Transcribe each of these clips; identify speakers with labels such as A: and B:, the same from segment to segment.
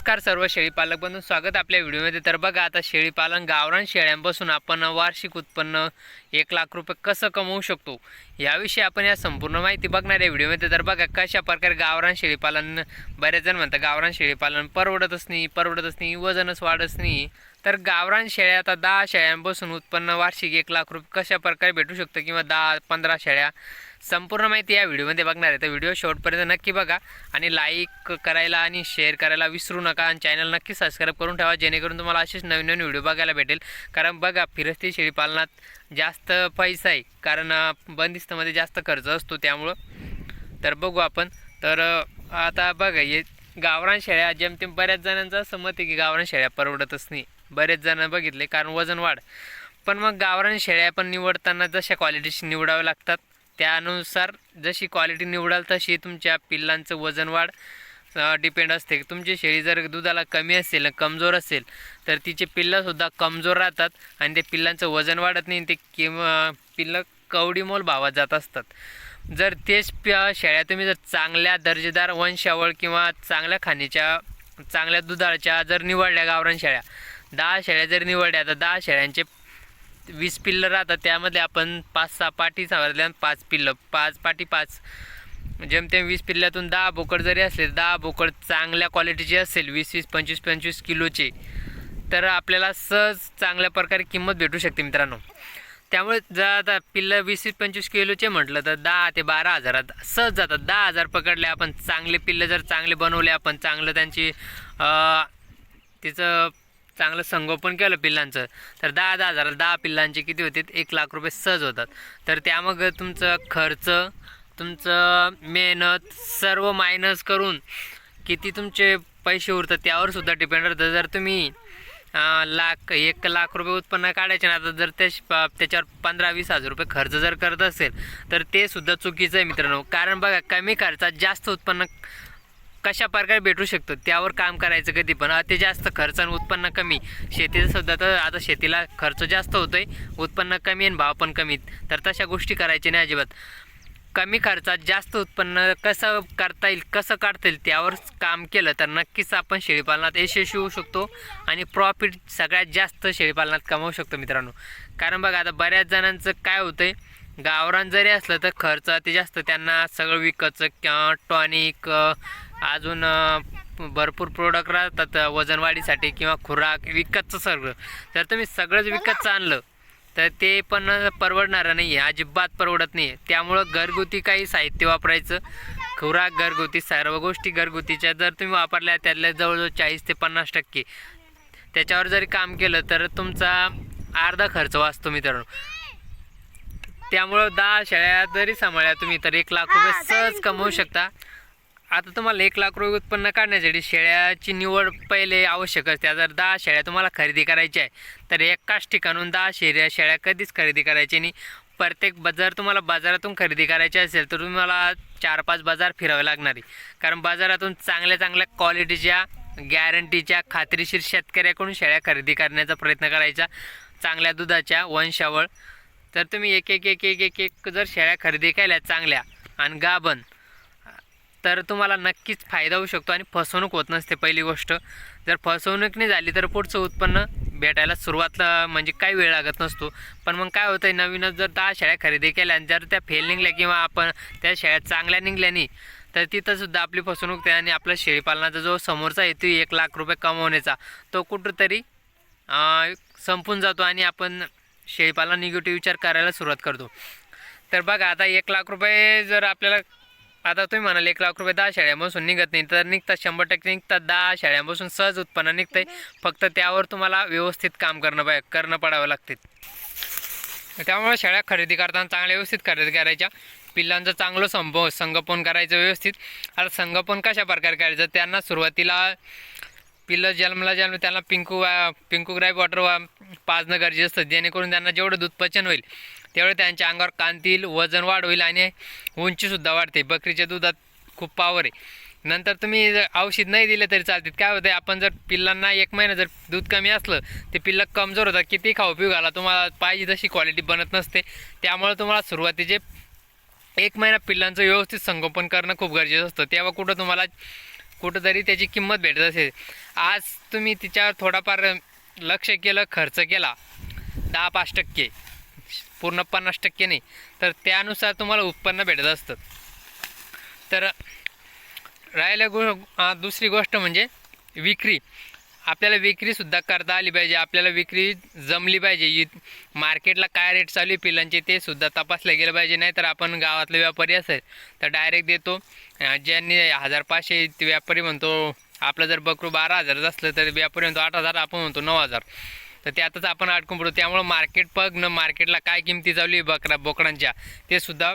A: नमस्कार सर्व शेळीपालक बंधू, स्वागत आपल्या व्हिडिओमध्ये। तर बघा, आता शेळीपालन गावरान शेळ्यांपासून आपण वार्षिक उत्पन्न 1 लाख रुपये कसं कमवू शकतो याविषयी आपण या संपूर्ण माहिती बघणार आहे व्हिडिओमध्ये। तर बघा, कशा प्रकारे गावरान शेळीपालन, बरेच जण म्हणतात गावरान शेळीपालन परवडतच नाही, वजनच वाढतच नाही। तर गावरान शेळ्या, आता 10 शेळ्यांपासून उत्पन्न वार्षिक 1 लाख रुपये कशा प्रकारे भेटू शकतं, किंवा 10-15 शेळ्या, संपूर्ण माहिती या व्हिडिओमध्ये बघणार आहे। तर व्हिडिओ शेवटपर्यंत नक्की बघा आणि लाईक करायला आणि शेअर करायला विसरू नका, आणि चॅनल नक्की सबस्क्राईब करून ठेवा, जेणेकरून तुम्हाला असेच नवीन नवीन व्हिडिओ बघायला भेटेल। कारण बघा, फिरस्ती शेळीपालनात जास्त पैसा आहे, कारण बंदिस्तमध्ये जास्त खर्च असतो त्यामुळं। तर बघू आपण। तर आता बघा, हे गावरान शेळ्या जेमतेम बऱ्याच जणांचं असं मत आहे की गावरान शेळ्या परवडतच नाही, बरेच जण बघितले, कारण वजन वाढ। पण मग गावरान शेळ्या पण निवडताना जशा क्वालिटीची निवडाव्या लागतात, त्यानुसार जशी क्वालिटी निवडाल तशी तुमच्या पिल्लांचं वजन वाढ डिपेंड असते। तुमची शेळी जर दुधाला कमी असेल, कमजोर असेल, तर तिचे पिल्लंसुद्धा कमजोर राहतात आणि ते पिल्लांचं वजन वाढत नाही, ते पिल्लं कवडीमोल भावात जात असतात। जर तेच शेळ्या तुम्ही जर चांगल्या दर्जेदार वंशावळ किंवा चांगल्या खाणीच्या, चांगल्या दुधाच्या जर निवडल्या, गावरान शेळ्या 10 शेळ्या जर निवडल्या, तर 10 शेळ्यांचे 20 पिल्लं राहतात, त्यामध्ये आपण 5-6 पाटी सावरल्या, 5 पिल्लं, 5 पाटी 5, जेमतेम 20 पिल्ल्यातून 10 बोकड जरी असले, 10 बोकड चांगल्या क्वालिटीचे असेल, 20-20, 25-25 किलोचे, तर आपल्याला सहज चांगल्या प्रकारे किंमत भेटू शकते मित्रांनो। त्यामुळे जर आता पिल्लं 20-25 किलोचे म्हटलं तर 10 ते 12 हजारात सहज जातात। 10,000 पकडले आपण, चांगले पिल्लं जर चांगले बनवले आपण, चांगलं त्यांची तिचं चांगलं संगोपन केलं पिल्लांचं, तर 10 हजाराला 10 पिल्लांचे किती होते, 1 लाख रुपये सहज होतात। तर त्यामग तुमचं खर्च, तुमचं मेहनत सर्व मायनस करून किती तुमचे पैसे उरतात त्यावर सुद्धा डिपेंड राहतं। जर तुम्ही 1 लाख रुपये उत्पन्न काढायचे ना, आता जर त्याच्यावर 15-20 हजार रुपये खर्च जर करत असेल, तर ते सुद्धा चुकीचं आहे मित्रांनो। कारण बघा, कमी खर्चात जास्त उत्पन्न कशा प्रकारे भेटू शकतो त्यावर काम करायचं कधी पण। अति जास्त खर्च आणि उत्पन्न कमी, शेतीचं सुद्धा तर आता शेतीला खर्च जास्त होतोय, उत्पन्न कमी आणि भाव पण कमी, तर तशा गोष्टी करायच्या नाही अजिबात। कमी खर्चात जास्त उत्पन्न कसं करता येईल, कसं काढता येईल त्यावर काम केलं तर नक्कीच आपण शेळीपालनात यशस्वी होऊ शकतो आणि प्रॉफिट सगळ्यात जास्त शेळीपालनात कमावू शकतो मित्रांनो। कारण बघा, आता बऱ्याच जणांचं काय होतंय, गावरान जरी असलं तर खर्च ते जास्त, त्यांना सगळं विकतचं, टॉनिक, अजून भरपूर प्रोडक्ट राहतात वजनवाढीसाठी, किंवा खुराक विकतचं सगळं। जर तुम्ही सगळंच विकतचं आणलं तर ते पण परवडणारं नाही आहे, अजिबात परवडत नाही आहे। त्यामुळं घरगुती काही साहित्य वापरायचं, खुराक घरगुती, सर्व गोष्टी घरगुतीच्या जर तुम्ही वापरल्या, त्यातल्या जवळजवळ 40 ते 50% त्याच्यावर जरी काम केलं तर तुमचा अर्धा खर्च वाचतो मित्रांनो। त्यामुळं 10 शेळ्या जरी सांभाळल्या तुम्ही तर 1 लाख रुपये सहज कमवू शकता। आता तुम्हाला 1 लाख रुपये उत्पन्न काढण्यासाठी शेळ्याची निवड पहिले आवश्यक असते। जर 10 शेळ्या तुम्हाला खरेदी करायच्या आहे, तर एकाच ठिकाणून 10 शेळ्या कधीच खरेदी करायची नाही। जर तुम्हाला बाजारातून खरेदी करायची असेल तर तुम्हाला 4-5 बाजार फिरावे लागणार आहे, कारण बाजारातून चांगल्या क्वालिटीच्या, गॅरंटीच्या, खात्रीशीर शेतकऱ्याकडून शेळ्या खरेदी करण्याचा प्रयत्न करायचा, चांगल्या दुधाच्या वंशावळ। तर तुम्ही एक जर शेळ्या खरेदी केल्या चांगल्या आणि गाभण, तर तुम्हाला नक्कीच फायदा होऊ शकतो आणि फसवणूक होत नसते पहिली गोष्ट। जर फसवणूक नाही झाली तर पुढचं उत्पन्न भेटायला सुरुवातला म्हणजे काही वेळ लागत नसतो। पण मग काय होतं, नवीनच जर 10 शेळ्या खरेदी केल्या आणि जर त्या फेल निघल्या, किंवा आपण त्या शेळ्या चांगल्या निघल्या नाही, तर तिथंसुद्धा आपली फसवणूक आहे आणि आपल्या शेळीपालनाचा जो समोरचा हेतू 1 लाख रुपये कमवण्याचा, तो कुठंतरी संपून जातो आणि आपण शेळीपालन निगेटिव्ह विचार करायला सुरुवात करतो। तर बघा, आता 1 लाख रुपये जर आपल्याला, आता तुम्ही म्हणाल 1 लाख रुपये 10 शेळ्यांपासून निघत नाही, तर निघतात, 100% निघतात। 10 शेळ्यांपासून सहज उत्पन्न निघतंय, फक्त त्यावर तुम्हाला व्यवस्थित काम करणं पडावं लागते। त्यामुळे शेळ्या खरेदी करताना चांगल्या व्यवस्थित खरेदी करायच्या, पिल्लांचं चांगलं संगोपन करायचं व्यवस्थित। आता संगोपन कशा प्रकारे करायचं, त्यांना सुरुवातीला पिल्लं जन्मला त्यांना पिंकू ग्राईप वॉटर पाजणं गरजेचं असतं, जेणेकरून त्यांना जेवढं दूध पचन होईल तेवढं त्यांच्या अंगावर कांतील, वजन वाढ होईल आणि उंचीसुद्धा वाढते। बकरीच्या दुधात खूप पावर आहे। नंतर तुम्ही जर औषध नाही दिले तरी चालते। काय होतं, आपण जर पिल्लांना 1 महिना जर दूध कमी असलं, ते पिल्लं कमजोर होतात, किती खाऊ पिऊ घाला, तुम्हाला पाहिजे तशी क्वालिटी बनत नसते। त्यामुळे तुम्हाला सुरुवातीचे 1 महिना पिल्लांचं व्यवस्थित संगोपन करणं खूप गरजेचं असतं। तेव्हा कुठं तुम्हाला कुठंतरी त्याची किंमत भेटत असेल. आज तुम्ही तिच्यावर थोडाफार लक्ष केलं, खर्च केला 10-5%, पूर्ण 50% नाही, तर त्यानुसार तुम्हाला उत्पन्न भेटत असतं. तर दुसरी गोष्ट म्हणजे विक्री. आपल्याला विक्रीसुद्धा करता आली पाहिजे, आपल्याला विक्री जमली पाहिजे. मार्केटला काय रेट चालू आहे पिल्लांचे ते सुद्धा तपासले गेलं पाहिजे. नाही तर आपण गावातले व्यापारी असेल तर डायरेक्ट देतो. ज्यांनी 1500 ते व्यापारी म्हणतो, आपलं जर बकरू 12,000 असलं तर व्यापारी म्हणतो 8,000, आपण म्हणतो 9,000. तर त्यातच आपण अडकून पडतो. त्यामुळं मार्केट बघणं, मार्केटला काय किमती चालू आहे बोकडांच्या ते सुद्धा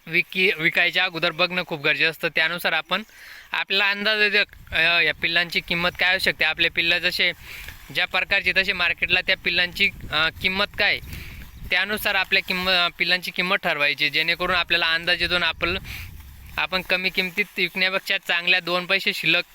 A: विकायच्या अगोदर बघणं खूप गरजेचं असतं. त्यानुसार आपण आपला अंदाज या पिल्लांची किंमत काय असू शकते. आपले पिल्लं जसे ज्या प्रकारचे तसे मार्केटला त्या पिल्लांची किंमत काय, त्यानुसार आपल्या पिल्लांची किंमत ठरवायची, जेणेकरून आपल्याला अंदाज येतो आपण कमी किमतीत विकण्यापेक्षा चांगल्या 2 पैसे शिल्लक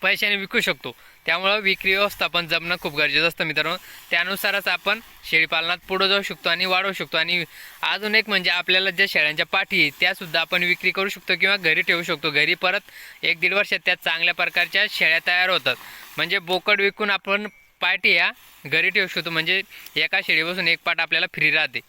A: पैशाने विकू शकतो. त्यामुळं विक्री व्यवस्थापन जमणं खूप गरजेचं असतं मित्रांनो. त्यानुसारच आपण शेळीपालनात पुढं जाऊ शकतो आणि वाढवू शकतो. आणि अजून एक म्हणजे आपल्याला ज्या शेळ्यांच्या पाठी आहे त्यासुद्धा आपण विक्री करू शकतो किंवा घरी ठेवू शकतो. घरी परत 1-1.5 वर्षात त्या चांगल्या प्रकारच्या शेळ्या तयार होतात. म्हणजे बोकड विकून आपण पाठी या घरी ठेवू शकतो. म्हणजे एका शेळीपासून एक पाट आपल्याला फ्री राहते.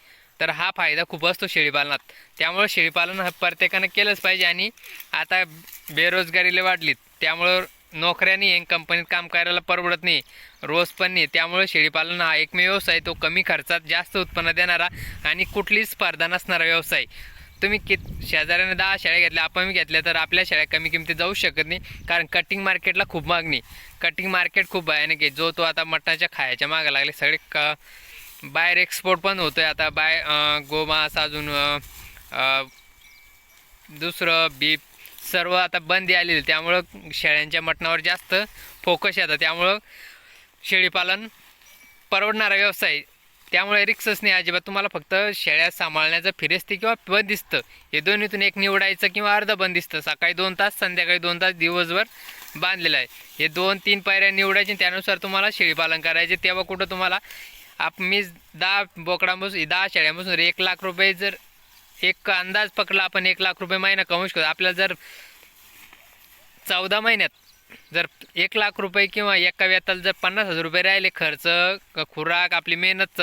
A: तर हा फायदा खूप असतो शेळीपालनात. त्यामुळं शेळीपालन हा प्रत्येकानं केलंच पाहिजे. आणि आता बेरोजगारीला वाढलीत, त्यामुळं नोकऱ्याने कंपनीत काम करायला परवडत नाही, रोज पण नाही. त्यामुळे शेळीपालन हा एकमेव व्यवसाय, तो कमी खर्चात जास्त उत्पन्न देणारा आणि कुठलीच स्पर्धा नसणारा व्यवसाय. तुम्ही शेजाऱ्याने 10 शेळ्या घेतल्या, आपण घेतल्या, तर आपल्या शेळ्या कमी किमतीत जाऊ शकत नाही. कारण कटिंग मार्केटला खूप मागणी, कटिंग मार्केट खूप भयानक आहे. जो तो आता मटणाच्या खायच्या मागं लागले सगळे. बाहेर एक्सपोर्ट पण होतो आहे आता. गोमांस, अजून दुसरं बीफ, सर्व आता बंदी आलेली. त्यामुळं शेळ्यांच्या मटणावर जास्त फोकस येतं. त्यामुळं शेळीपालन परवडणारा व्यवसाय. त्यामुळे रिक्सच नाही अजिबात. तुम्हाला फक्त शेळ्या सांभाळण्याचं फिरस्ती किंवा बंदिस्त हे दोन्हीतून एक निवडायचं किंवा अर्ध बंदिस्त. सकाळी 2 तास, संध्याकाळी 2 तास, दिवसभर बांधलेलं आहे. हे 2-3 पायऱ्या निवडायचे. त्यानुसार तुम्हाला शेळीपालन करायचे. तेव्हा कुठं तुम्हाला मी 10 बोकडांपासून 10 शेळ्यांपासून 1 लाख रुपये जर एक अंदाज पकडला आपण, 1 लाख रुपये महिना कमवू शकतो. आपल्याला जर 14 महिन्यात जर 1 लाख रुपये किंवा एका वेताला जर 50,000 रुपये राहिले, खर्च, खुराक, आपली मेहनत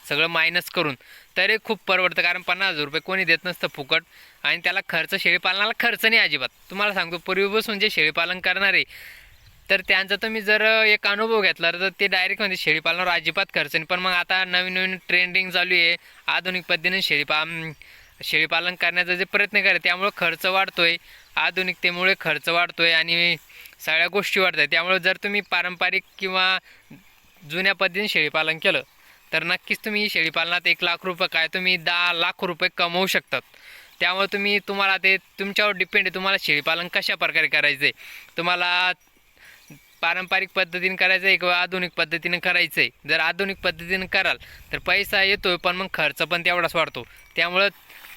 A: सगळं मायनस करून, तरी खूप परवडतं. कारण 50,000 रुपये कोणी देत नसतं फुकट. आणि त्याला खर्च, शेळीपालनाला खर्च नाही अजिबात. तुम्हाला सांगतो, पूर्वीपासून जे शेळीपालन करणारे तर त्यांचा तुम्ही जर एक अनुभव घेतला तर ते डायरेक्ट म्हणजे शेळीपालनावर अजिबात खर्च नाही. पण मग आता नवीन ट्रेंडिंग चालू आहे, आधुनिक पद्धतीने शेळीपालन करण्याचा जे प्रयत्न करे, त्यामुळे खर्च वाढतोय. आधुनिकतेमुळे खर्च वाढतोय आणि सगळ्या गोष्टी वाढत आहेत. त्यामुळे जर तुम्ही पारंपरिक किंवा जुन्या पद्धतीने शेळीपालन केलं तर नक्कीच तुम्ही शेळीपालनात 1 लाख रुपये काय तुम्ही 10 लाख रुपये कमवू शकतात. त्यामुळे तुम्हाला ते तुमच्यावर डिपेंड आहे, तुम्हाला शेळीपालन कशा प्रकारे करायचं आहे. तुम्हाला पारंपरिक पद्धतीने करायचं आहे किंवा आधुनिक पद्धतीने करायचं आहे. जर आधुनिक पद्धतीने कराल तर पैसा येतोय, पण मग खर्च पण तेवढाच वाढतो. त्यामुळं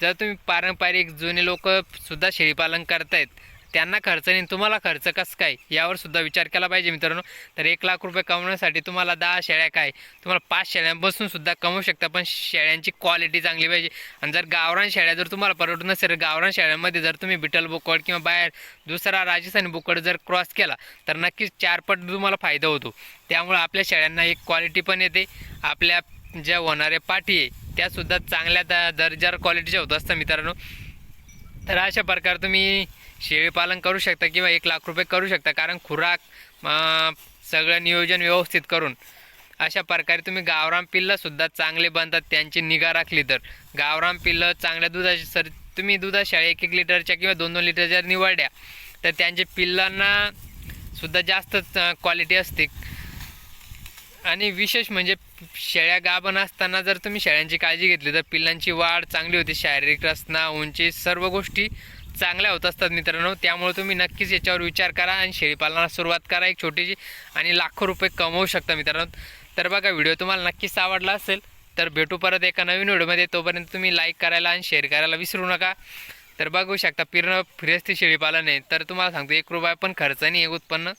A: जर तुम्ही पारंपरिक जुने लोकसुद्धा शेळीपालन करतायत, त्यांना खर्च नाही, तुम्हाला खर्च कसं काय यावर सुद्धा विचार केला पाहिजे मित्रांनो. तर 1 लाख रुपये कमवण्यासाठी तुम्हाला 10 शेळ्या काय, तुम्हाला 5 शेळ्यांपासून सुद्धा कमवू शकता. पण शेळ्यांची क्वालिटी चांगली पाहिजे. आणि जर गावरान शेळ्या जर तुम्हाला परवडत नसेल, गावरान शेळ्यांमध्ये जर तुम्ही बिटल बोकड किंवा बाहेर दुसरा राजस्थानी बोकड जर क्रॉस केला तर नक्कीच 4 पट तुम्हाला फायदा होतो. त्यामुळे आपल्या शेळ्यांना एक क्वालिटी पण येते. आपल्या ज्या होणाऱ्या पाठी आहे त्यासुद्धा चांगल्या दर्जावर क्वालिटीच्या होत असतात मित्रांनो. तर अशा प्रकारे तुम्ही शेळीपालन करू शकता किंवा 1 लाख रुपये करू शकता. कारण खुराक, सगळं नियोजन व्यवस्थित करून अशा प्रकारे तुम्ही गावरान पिल्लंसुद्धा चांगले बनतात. त्यांची निगा राखली तर गावरान पिल्लं चांगल्या दुधाची तुम्ही दुधा शेळ्या 1-1 लिटरच्या किंवा 2-2 लिटर जर निवडल्या तर त्यांच्या पिल्लांना सुद्धा जास्त क्वालिटी असते. आणि विशेष म्हणजे शेळ्या गाभण असताना जर तुम्ही शेळ्यांची काळजी घेतली तर पिल्लांची वाढ चांगली होते. शारीरिक रचना, उंची, सर्व गोष्टी चांगल्या होत असतात मित्रांनो. त्यामुळे तुम्ही नक्कीच याच्यावर विचार करा आणि शेळीपालनाला सुरुवात करा एक छोटीशी, आणि लाखो रुपये कमवू शकता मित्रांनो. तर बघा, व्हिडिओ तुम्हाला नक्कीच आवडला असेल तर भेटू परत एका नवीन व्हिडिओमध्ये. तोपर्यंत तुम्ही लाईक करायला आणि शेअर करायला विसरू नका. तर बघू शकता फिरस्ती शेळीपालन आहे. तर तुम्हाला सांगतो 1 रुपया पण खर्च नाही, उत्पन्न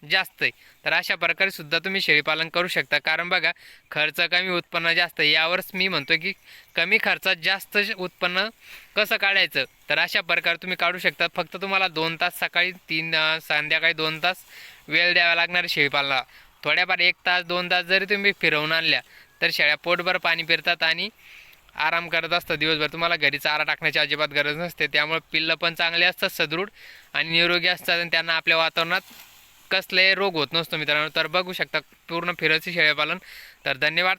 A: जास्त आहे. तर अशा प्रकारे सुद्धा तुम्ही शेळीपालन करू शकता. कारण बघा, खर्च कमी उत्पन्न जास्त, यावरच मी म्हणतो की कमी खर्चात जास्त उत्पन्न कसं काढायचं. तर अशा प्रकारे तुम्ही काढू शकता. फक्त तुम्हाला 2 तास सकाळी, 3 संध्याकाळी 2 तास वेळ द्यावा लागणार आहे शेळीपालनाला. थोड्याफार 1 तास 2 तास जरी तुम्ही फिरवून आणल्या तर शेळ्या पोटभर पाणी पितात आणि आराम करत असतात दिवसभर. तुम्हाला घरी चारा टाकण्याची अजिबात गरज नसते. त्यामुळे पिल्लं पण चांगले असतात, सदृढ आणि निरोगी असतात आणि त्यांना आपल्या वातावरणात कसले रोग होत नसतो मित्रांनो. तर बघू शकता पूर्ण फिरती शेळीपालन. तर धन्यवाद.